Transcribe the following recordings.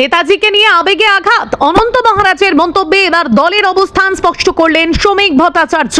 নেতাজিকে নিয়ে আবেগে আঘাত, অনন্ত মহারাজের মন্তব্যে এবার দলের অবস্থান স্পষ্ট করলেন শ্রমিক ভট্টাচার্য।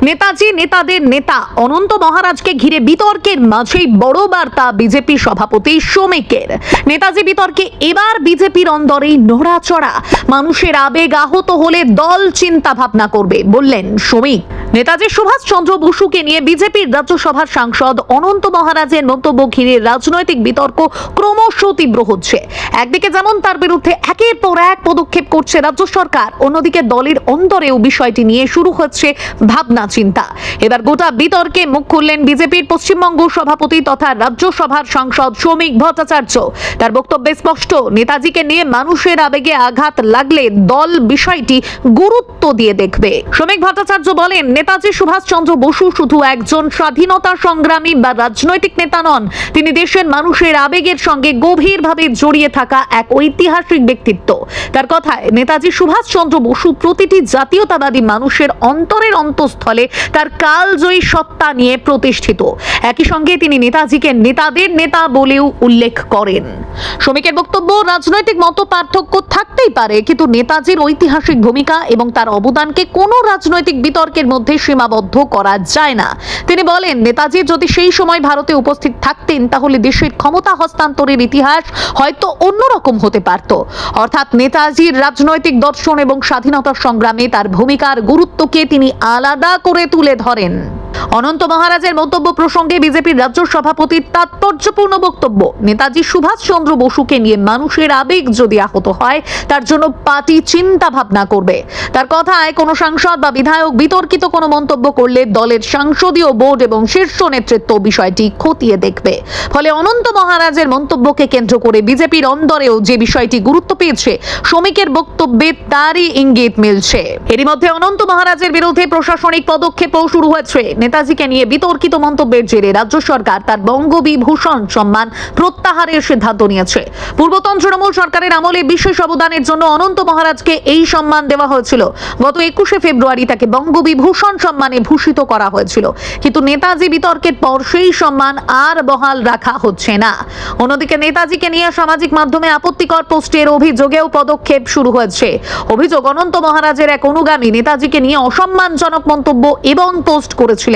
নেতাজি নেতাদের নেতা, অনন্ত মহারাজকে ঘিরে বিতর্কের মাঝেই বড় বার্তা বিজেপি সভাপতি শ্রমিকের। নেতাজি বিতর্কে এবার বিজেপির অন্দরেই নড়াচড়া, মানুষের আবেগ আহত হলে দল চিন্তা ভাবনা করবে বললেন শ্রমিক। নেতাজি সুভাষচন্দ্র বসুকে নিয়ে বিজেপির রাজ্যসভার সাংসদ অনন্ত মহারাজের মন্তব্য ঘিরে রাজনৈতিক বিতর্ক ক্রমশ তীব্র হচ্ছে। একদিকে যেমন তার বিরুদ্ধে একের পর এক পদক্ষেপ করছে রাজ্য সরকার, অন্যদিকে দলের অন্তরেও বিষয়টি নিয়ে শুরু হচ্ছে ভাবনা চিন্তা। এবার গোটা বিতর্কে মুখ খুললেন বিজেপির পশ্চিমবঙ্গ সভাপতি তথা রাজ্যসভার সাংসদ শ্রমিক ভট্টাচার্য। তার বক্তব্যে স্পষ্ট, নেতাজিকে নিয়ে মানুষের আবেগে আঘাত লাগলে দল বিষয়টি গুরুত্ব দিয়ে দেখবে। শ্রমিক ভট্টাচার্য বলেন, নেতাজি সুভাষচন্দ্র বসু শুধু একজন স্বাধীনতা সংগ্রামী বা রাজনৈতিক নেতা নন, তিনি দেশের মানুষের আবেগের সঙ্গে গভীরভাবে জড়িয়ে থাকা এক ঐতিহাসিক ব্যক্তিত্ব। তার কথায়, নেতাজি সুভাষচন্দ্র বসু প্রতিটি জাতীয়তাবাদী মানুষের অন্তরের অন্তঃস্থলে তার কালজয়ী সত্তা নিয়ে প্রতিষ্ঠিত। একই সঙ্গে তিনি নেতাজিকে নেতাদের নেতা বলেও উল্লেখ করেন। শ্রমিকের বক্তব্য, রাজনৈতিক মত পার্থক্য থাকতেই পারে, কিন্তু নেতাজির ঐতিহাসিক ভূমিকা এবং তার অবদানকে কোনো রাজনৈতিক বিতর্কের মধ্যে সীমাবদ্ধ করা যায় না। তিনি বলেন, নেতাজি যদি সেই সময় ভারতে উপস্থিত থাকতেন তাহলে দেশের ক্ষমতা হস্তান্তরের ইতিহাস হয়তো অন্যরকম হতে পারত। অর্থাৎ নেতাজির রাজনৈতিক দর্শন এবং স্বাধীনতা সংগ্রামে তার ভূমিকার গুরুত্বকে তিনি আলাদা করে তুলে ধরেন। অনন্ত মহারাজের মন্তব্য প্রসঙ্গে বিজেপির রাজ্য সভাপতির তাৎপর্যপূর্ণ বক্তব্য, নেতাজি সুভাষচন্দ্র বসুকে নিয়ে মানুষের আবেগ যদি আহত হয় তার জন্য পার্টি চিন্তা ভাবনা করবে। তার কথায়, কোনো সাংসদ বা বিধায়ক বিতর্কিত কোনো মন্তব্য করলে দলের সংসদীয় বোর্ড এবং শীর্ষ নেতৃত্ব বিষয়টি খতিয়ে দেখবে। ফলে অনন্ত মহারাজের মন্তব্যকে কেন্দ্র করে বিজেপির অন্দরেও যে বিষয়টি গুরুত্ব পেয়েছে, শ্রমিকের বক্তব্যে তারই ইঙ্গিত মিলছে। এরই মধ্যে অনন্ত মহারাজের বিরুদ্ধে প্রশাসনিক পদক্ষেপও শুরু হয়েছে। নেতাজিকে নিয়ে বিতর্কিত মন্তব্যের জেরে রাজ্য সরকার তার বঙ্গবিভূষণ সম্মান প্রত্যাহারের সিদ্ধান্ত নিয়েছে। পূর্বতন তৃণমূল সরকারের আমলে বিশেষ অবদানের জন্য অনন্ত মহারাজকে এই সম্মান দেওয়া হয়েছিল। গত 21শে ফেব্রুয়ারি তাকে বঙ্গবিভূষণ সম্মানে ভূষিত করা হয়েছিল, কিন্তু নেতাজি বিতর্কের পর সেই সম্মান আর বহাল রাখা হচ্ছে না। অন্যদিকে নেতাজিকে নিয়ে সামাজিক মাধ্যমে আপত্তিকর পোস্টের অভিযোগেও পদক্ষেপ শুরু হয়েছে। অভিযোগ, অনন্ত মহারাজের এক অনুগামী নেতাজিকে নিয়ে অসম্মানজনক মন্তব্য এবং পোস্ট করেছিলেন।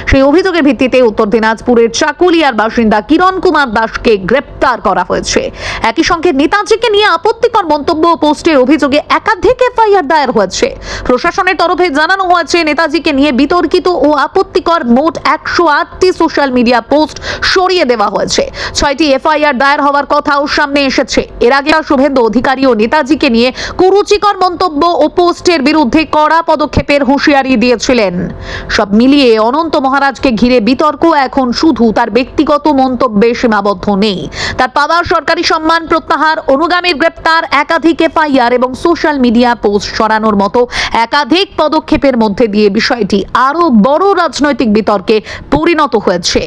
সেই অভিযোগের ভিত্তিতে উত্তর দিনাজপুরের চাকুলিয়ার বাসিন্দা কিরণ কুমার দাসকে গ্রেপ্তার করা হয়েছে। একই সঙ্গে নেতাজিকে নিয়ে আপত্তিকর মন্তব্য ও পোস্টের অভিযোগে একাধিক এফআইআর দায়ের হয়েছে। প্রশাসনের তরফে জানানো হয়েছে, নেতাজিকে নিয়ে বিতর্কিত ও আপত্তিকর মোট 108টি সোশ্যাল মিডিয়া পোস্ট সরিয়ে দেওয়া হয়েছে। 6টি এফআইআর দায়ের হওয়ার কথাও সামনে এসেছে। এর আগে শুভেন্দু অধিকারী ও নেতাজিকে নিয়ে কুরুচিকর মন্তব্য ও পোস্টের বিরুদ্ধে কড়া পদক্ষেপের হুঁশিয়ারি দিয়েছিলেন। সব মিলিয়ে অনন্ত মহারাজকে ঘিরে বিতর্ক এখন শুধু তার ব্যক্তিগত মন্তব্যে সীমাবদ্ধ নেই। তার পাওয়া সরকারি সম্মান প্রত্যাহার, অনুগামীর গ্রেপ্তার, একাধিক এফআইআর এবং সোশ্যাল মিডিয়া পোস্ট সরানোর মতো একাধিক পদক্ষেপের মধ্যে দিয়ে বিষয়টি আরো বড় রাজনৈতিক বিতর্কে পরিণত হয়েছে।